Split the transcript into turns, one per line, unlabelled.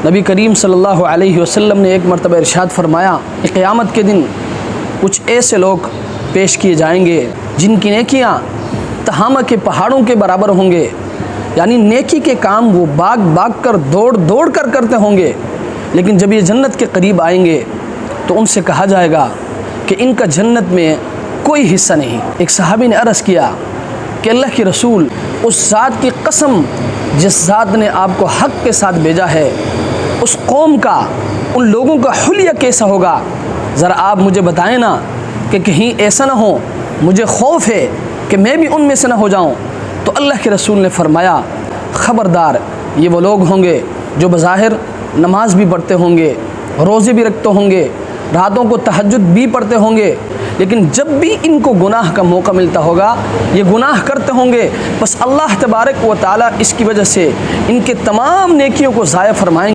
नबी करीम सल्लल्लाहु अलैहि वसल्लम ने एक मरतबा इरशाद फरमाया कि क़यामत के दिन कुछ ऐसे लोग पेश किए जाएंगे जिनकी नेकियां तहामा के पहाड़ों के बराबर होंगे, यानी नेकी के काम वो भाग भाग कर दौड़ दौड़ कर करते होंगे, लेकिन जब ये जन्नत के करीब आएंगे तो उनसे कहा जाएगा कि इनका जन्नत में कोई हिस्सा नहीं। एक सहाबी ने अर्ज़ किया कि अल्लाह के रसूल, उस ज़ात की कसम जिस ज़ात ने आपको हक़ के साथ भेजा है, उस कौम का, उन लोगों का हुलिया कैसा होगा, ज़रा आप मुझे बताएं ना, कि कहीं ऐसा ना हो, मुझे खौफ है कि मैं भी उनमें से ना हो जाऊं। तो अल्लाह के रसूल ने फरमाया, ख़बरदार, ये वो लोग होंगे जो बज़ाहिर नमाज भी पढ़ते होंगे, रोज़े भी रखते होंगे, रातों को तहज्जुद भी पढ़ते होंगे, लेकिन जब भी इनको गुनाह का मौका मिलता होगा ये गुनाह करते होंगे। बस अल्लाह तबारक व तआला इसकी वजह से इनके तमाम नेकियों को ज़ाया फरमाएंगे।